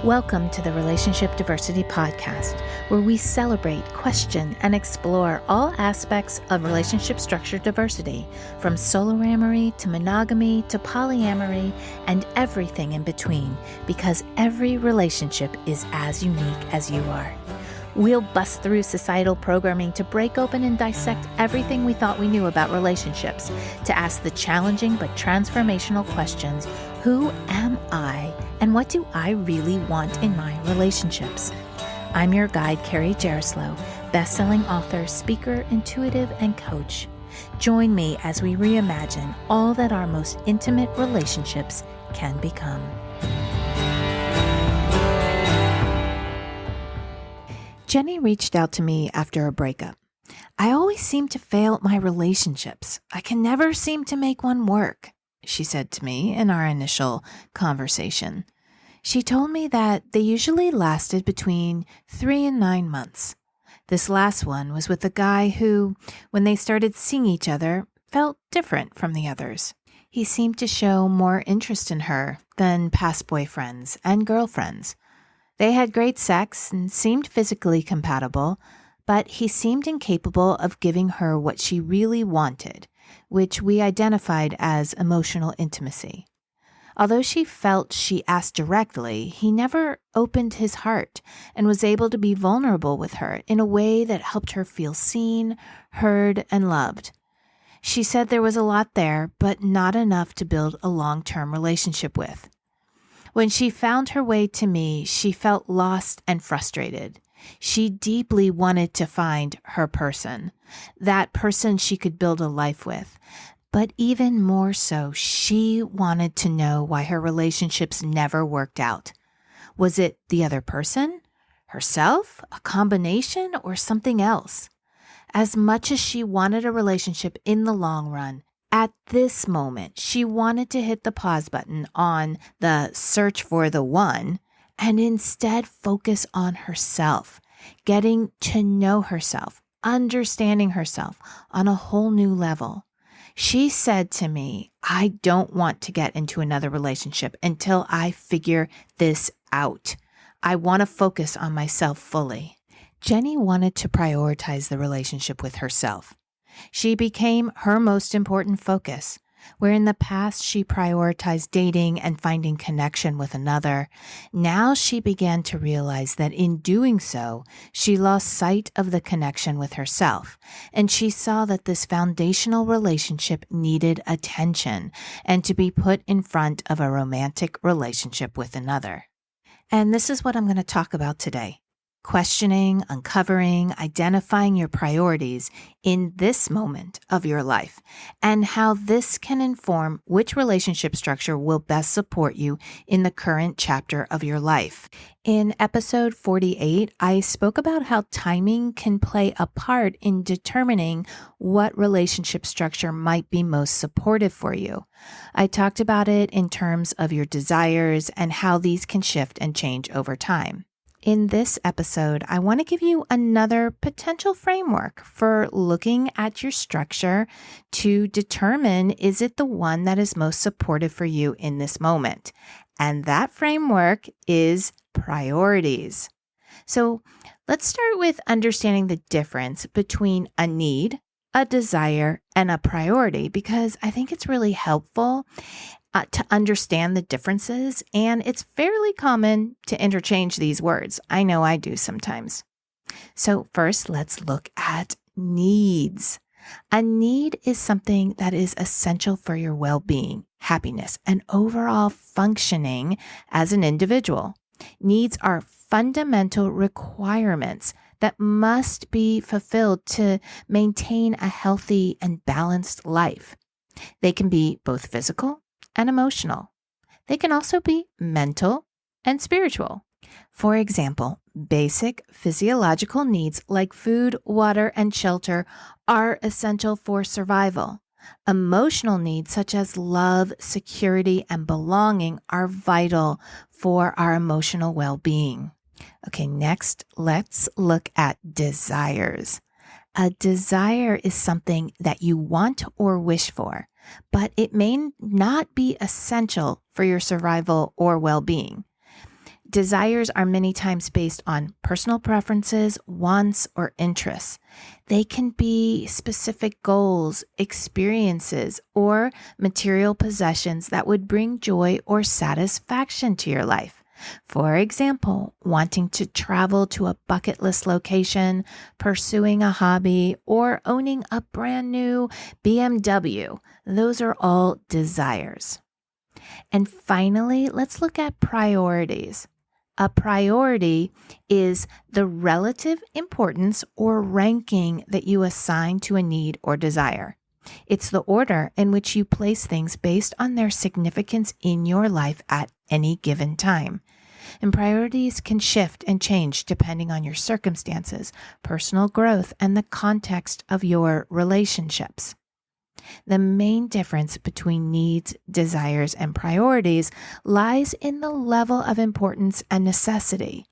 Welcome to the Relationship Diversity Podcast, where we celebrate, question, and explore all aspects of relationship structure diversity, from soloamory to monogamy to polyamory and everything in between, because every relationship is as unique as you are. We'll bust through societal programming to break open and dissect everything we thought we knew about relationships, to ask the challenging but transformational questions: who am I, and what do I really want in my relationships? I'm your guide, Carrie Jaroslaw, best-selling author, speaker, intuitive, and coach. Join me as we reimagine all that our most intimate relationships can become. Jenny reached out to me after a breakup. I always seem to fail at my relationships. I can never seem to make one work, she said to me in our initial conversation. She told me that they usually lasted between 3 and 9 months. This last one was with a guy who, when they started seeing each other, felt different from the others. He seemed to show more interest in her than past boyfriends and girlfriends. They had great sex and seemed physically compatible, but he seemed incapable of giving her what she really wanted, which we identified as emotional intimacy. Although she felt she asked directly, he never opened his heart and was able to be vulnerable with her in a way that helped her feel seen, heard, and loved. She said there was a lot there, but not enough to build a long-term relationship with. When she found her way to me, she felt lost and frustrated. She deeply wanted to find her person, that person she could build a life with. But even more so, she wanted to know why her relationships never worked out. Was it the other person, herself, a combination, or something else? As much as she wanted a relationship in the long run, at this moment, she wanted to hit the pause button on the search for the one and instead focus on herself, getting to know herself, understanding herself on a whole new level. She said to me, I don't want to get into another relationship until I figure this out. I want to focus on myself fully. Jenny wanted to prioritize the relationship with herself. She became her most important focus, where in the past she prioritized dating and finding connection with another. Now she began to realize that in doing so, she lost sight of the connection with herself, and she saw that this foundational relationship needed attention and to be put in front of a romantic relationship with another. And this is what I'm going to talk about today. Questioning, uncovering, identifying your priorities in this moment of your life, and how this can inform which relationship structure will best support you in the current chapter of your life. In episode 48, I spoke about how timing can play a part in determining what relationship structure might be most supportive for you. I talked about it in terms of your desires and how these can shift and change over time. In this episode, I want to give you another potential framework for looking at your structure to determine, is it the one that is most supportive for you in this moment? And that framework is priorities. So let's start with understanding the difference between a need, a desire, and a priority, because I think it's really helpful to understand the differences, and it's fairly common to interchange these words. I know I do sometimes. So first, let's look at needs. A need is something that is essential for your well-being, happiness, and overall functioning as an individual. Needs are fundamental requirements that must be fulfilled to maintain a healthy and balanced life. They can be both physical and emotional. They can also be mental and spiritual. For example, basic physiological needs like food, water, and shelter are essential for survival. Emotional needs such as love, security, and belonging are vital for our emotional well-being. Okay, next, let's look at desires. A desire is something that you want or wish for, but it may not be essential for your survival or well-being. Desires are many times based on personal preferences, wants, or interests. They can be specific goals, experiences, or material possessions that would bring joy or satisfaction to your life. For example, wanting to travel to a bucket list location, pursuing a hobby, or owning a brand new BMW. Those are all desires. And finally, let's look at priorities. A priority is the relative importance or ranking that you assign to a need or desire. It's the order in which you place things based on their significance in your life at any given time. And priorities can shift and change depending on your circumstances, personal growth, and the context of your relationships. The main difference between needs, desires, and priorities lies in the level of importance and necessity.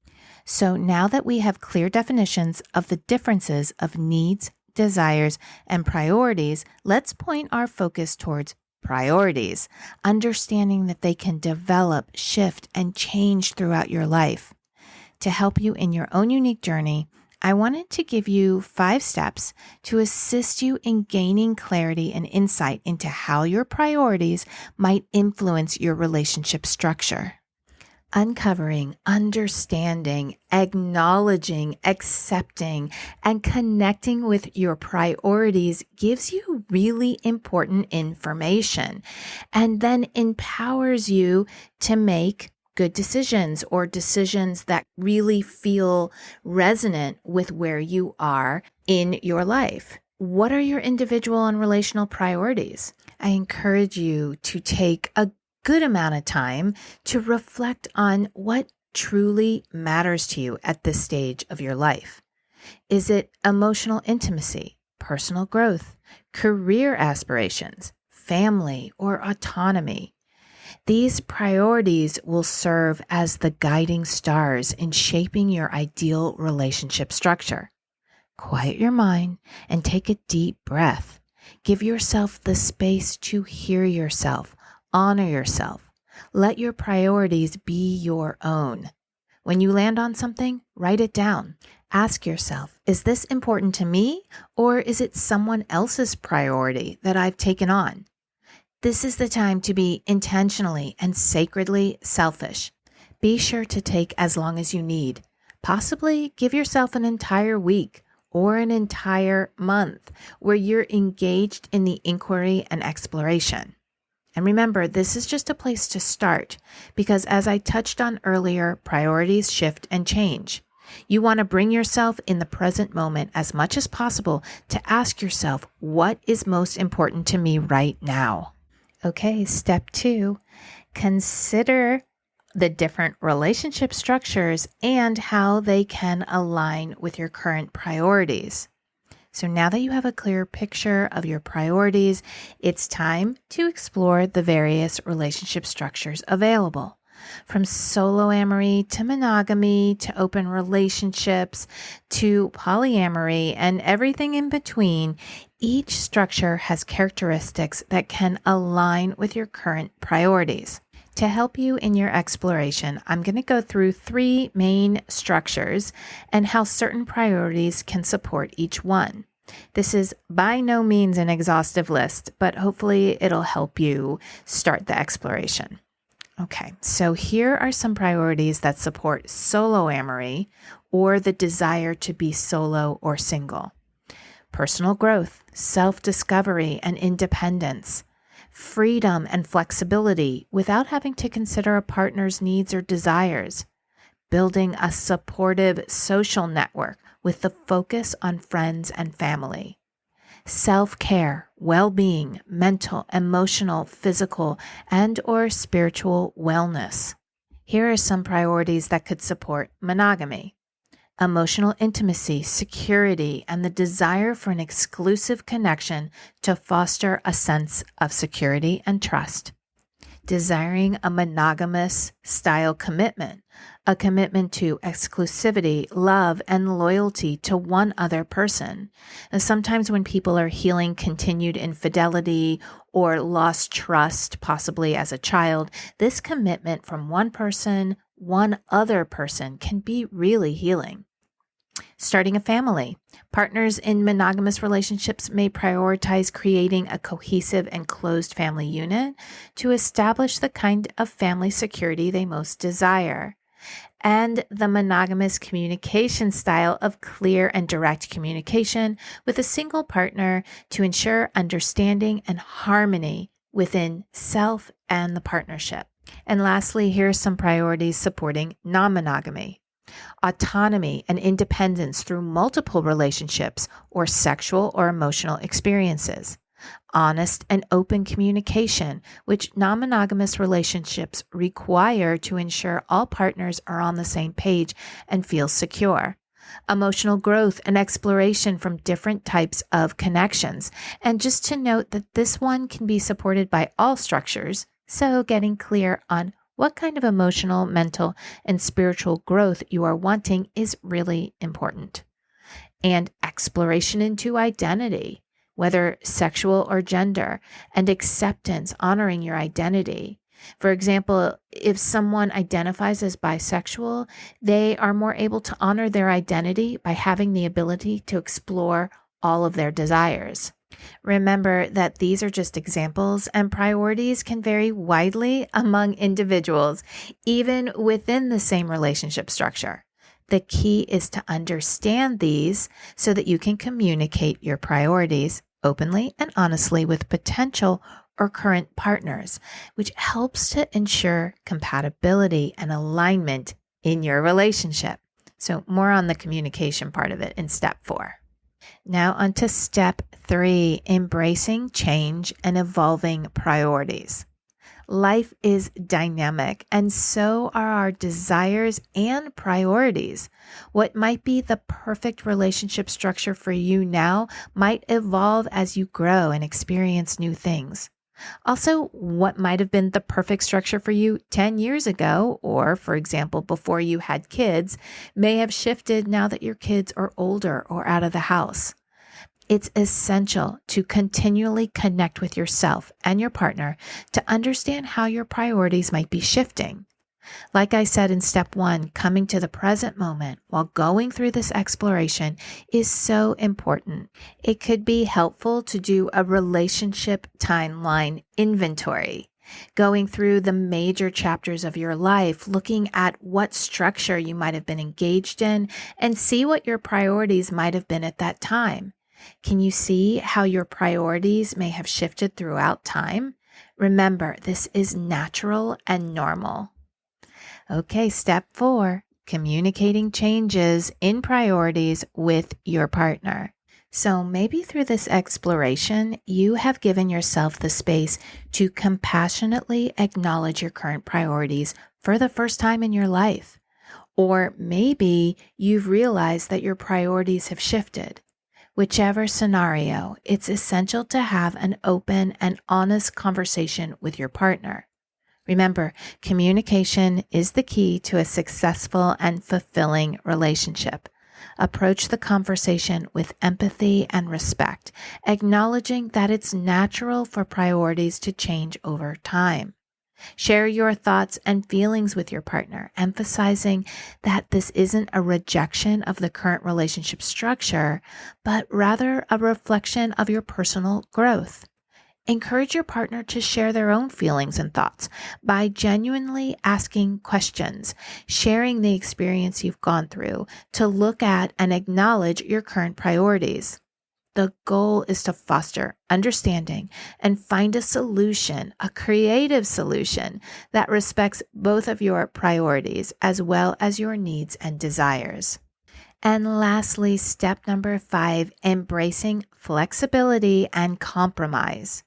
So now that we have clear definitions of the differences of needs, desires, and priorities, let's point our focus towards priorities, understanding that they can develop, shift, and change throughout your life. To help you in your own unique journey, I wanted to give you 5 steps to assist you in gaining clarity and insight into how your priorities might influence your relationship structure. Uncovering, understanding, acknowledging, accepting, and connecting with your priorities gives you really important information and then empowers you to make good decisions or decisions that really feel resonant with where you are in your life. What are your individual and relational priorities? I encourage you to take a good amount of time to reflect on what truly matters to you at this stage of your life. Is it emotional intimacy, personal growth, career aspirations, family, or autonomy? These priorities will serve as the guiding stars in shaping your ideal relationship structure. Quiet your mind and take a deep breath. Give yourself the space to hear yourself, honor yourself. Let your priorities be your own. When you land on something, write it down. Ask yourself, is this important to me, or is it someone else's priority that I've taken on? This is the time to be intentionally and sacredly selfish. Be sure to take as long as you need. Possibly give yourself an entire week or an entire month where you're engaged in the inquiry and exploration. And remember, this is just a place to start because as I touched on earlier, priorities shift and change. You want to bring yourself in the present moment as much as possible to ask yourself, what is most important to me right now? Okay, step 2, consider the different relationship structures and how they can align with your current priorities. So now that you have a clear picture of your priorities, it's time to explore the various relationship structures available. From soloamory to monogamy to open relationships to polyamory and everything in between, each structure has characteristics that can align with your current priorities. To help you in your exploration, I'm going to go through 3 main structures and how certain priorities can support each one. This is by no means an exhaustive list, but hopefully it'll help you start the exploration. Okay, so here are some priorities that support soloamory or the desire to be solo or single. Personal growth, self-discovery, and independence. Freedom and flexibility without having to consider a partner's needs or desires. Building a supportive social network with the focus on friends and family. Self-care, well-being, mental, emotional, physical, and or spiritual wellness. Here are some priorities that could support monogamy. Emotional intimacy, security, and the desire for an exclusive connection to foster a sense of security and trust. Desiring a monogamous style commitment, a commitment to exclusivity, love, and loyalty to one other person. And sometimes when people are healing continued infidelity or lost trust, possibly as a child, this commitment from one person one other person can be really healing. Starting a family. Partners in monogamous relationships may prioritize creating a cohesive and closed family unit to establish the kind of family security they most desire. And the monogamous communication style of clear and direct communication with a single partner to ensure understanding and harmony within self and the partnership. And lastly, here are some priorities supporting non-monogamy. Autonomy and independence through multiple relationships or sexual or emotional experiences. Honest and open communication, which non-monogamous relationships require to ensure all partners are on the same page and feel secure. Emotional growth and exploration from different types of connections. And just to note that this one can be supported by all structures, so getting clear on what kind of emotional, mental, and spiritual growth you are wanting is really important. And exploration into identity, whether sexual or gender, and acceptance, honoring your identity. For example, if someone identifies as bisexual, they are more able to honor their identity by having the ability to explore all of their desires. Remember that these are just examples and priorities can vary widely among individuals, even within the same relationship structure. The key is to understand these so that you can communicate your priorities openly and honestly with potential or current partners, which helps to ensure compatibility and alignment in your relationship. So more on the communication part of it in step 4. Now on to step 3, embracing change and evolving priorities. Life is dynamic, and so are our desires and priorities. What might be the perfect relationship structure for you now might evolve as you grow and experience new things. Also, what might have been the perfect structure for you 10 years ago, or for example, before you had kids, may have shifted now that your kids are older or out of the house. It's essential to continually connect with yourself and your partner to understand how your priorities might be shifting. Like I said in step 1, coming to the present moment while going through this exploration is so important. It could be helpful to do a relationship timeline inventory, going through the major chapters of your life, looking at what structure you might have been engaged in, and see what your priorities might have been at that time. Can you see how your priorities may have shifted throughout time? Remember, this is natural and normal. Okay, step 4, communicating changes in priorities with your partner. So maybe through this exploration, you have given yourself the space to compassionately acknowledge your current priorities for the first time in your life. Or maybe you've realized that your priorities have shifted. Whichever scenario, it's essential to have an open and honest conversation with your partner. Remember, communication is the key to a successful and fulfilling relationship. Approach the conversation with empathy and respect, acknowledging that it's natural for priorities to change over time. Share your thoughts and feelings with your partner, emphasizing that this isn't a rejection of the current relationship structure, but rather a reflection of your personal growth. Encourage your partner to share their own feelings and thoughts by genuinely asking questions, sharing the experience you've gone through to look at and acknowledge your current priorities. The goal is to foster understanding and find a solution, a creative solution that respects both of your priorities as well as your needs and desires. And lastly, step number 5, embracing flexibility and compromise.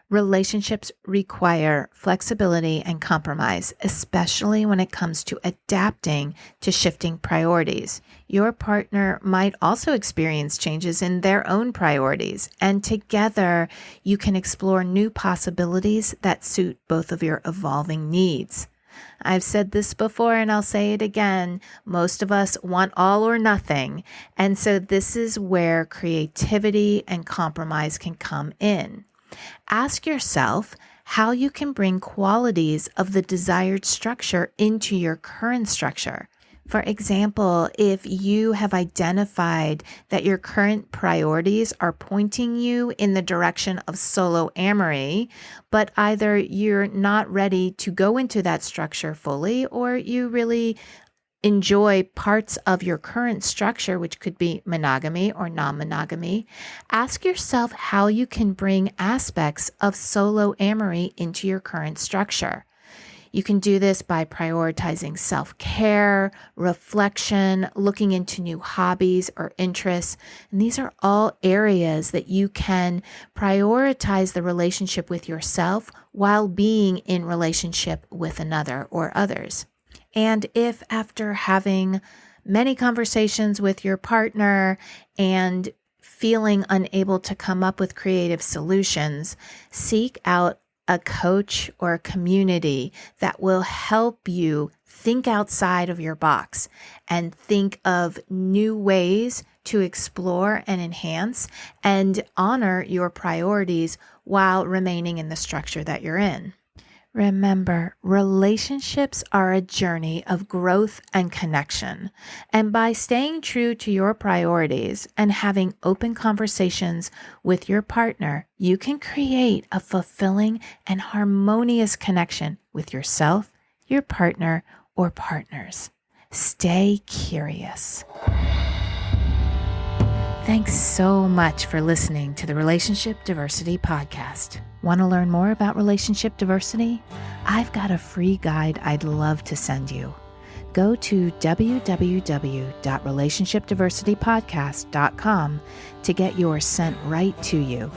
Relationships require flexibility and compromise, especially when it comes to adapting to shifting priorities. Your partner might also experience changes in their own priorities, and together you can explore new possibilities that suit both of your evolving needs. I've said this before and I'll say it again. Most of us want all or nothing. And so this is where creativity and compromise can come in. Ask yourself, how you can bring qualities of the desired structure into your current structure. For example, if you have identified that your current priorities are pointing you in the direction of soloamory, but either you're not ready to go into that structure fully, or you really enjoy parts of your current structure, which could be monogamy or non-monogamy, ask yourself how you can bring aspects of soloamory into your current structure. You can do this by prioritizing self-care, reflection, looking into new hobbies or interests. And these are all areas that you can prioritize the relationship with yourself while being in relationship with another or others. And if after having many conversations with your partner and feeling unable to come up with creative solutions, seek out a coach or a community that will help you think outside of your box and think of new ways to explore and enhance and honor your priorities while remaining in the structure that you're in. Remember, relationships are a journey of growth and connection. And by staying true to your priorities and having open conversations with your partner, you can create a fulfilling and harmonious connection with yourself, your partner, or partners. Stay curious. Thanks so much for listening to the Relationship Diversity Podcast. Want to learn more about relationship diversity? I've got a free guide I'd love to send you. Go to www.relationshipdiversitypodcast.com to get yours sent right to you.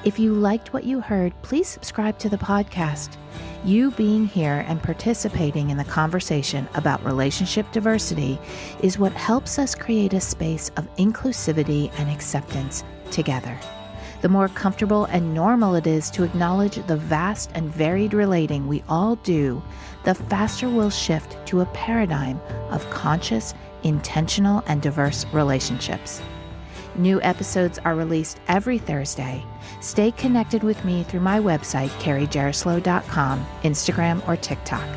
If you liked what you heard, please subscribe to the podcast. You being here and participating in the conversation about relationship diversity is what helps us create a space of inclusivity and acceptance together. The more comfortable and normal it is to acknowledge the vast and varied relating we all do, the faster we'll shift to a paradigm of conscious, intentional, and diverse relationships. New episodes are released every Thursday. Stay connected with me through my website, carriejaroslow.com, Instagram, or TikTok.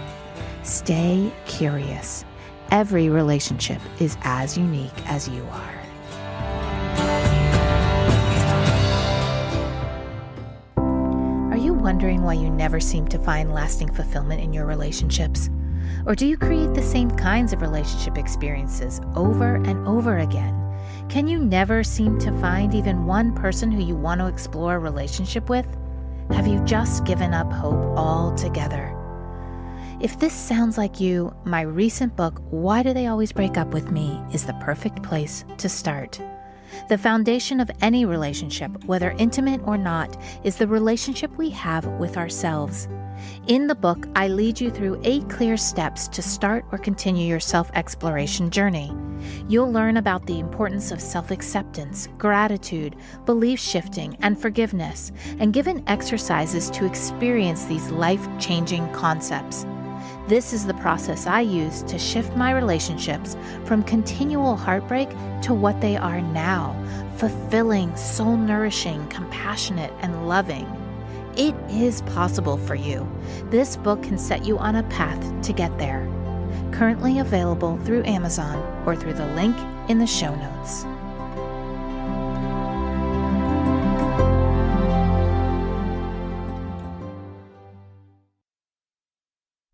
Stay curious. Every relationship is as unique as you are. Are you wondering why you never seem to find lasting fulfillment in your relationships? Or do you create the same kinds of relationship experiences over and over again? Can you never seem to find even one person who you want to explore a relationship with? Have you just given up hope altogether? If this sounds like you, my recent book, Why Do They Always Break Up With Me, is the perfect place to start. The foundation of any relationship, whether intimate or not, is the relationship we have with ourselves. In the book, I lead you through 8 clear steps to start or continue your self-exploration journey. You'll learn about the importance of self-acceptance, gratitude, belief shifting, and forgiveness, and given exercises to experience these life-changing concepts. This is the process I use to shift my relationships from continual heartbreak to what they are now, fulfilling, soul-nourishing, compassionate, and loving. It is possible for you. This book can set you on a path to get there. Currently available through Amazon or through the link in the show notes.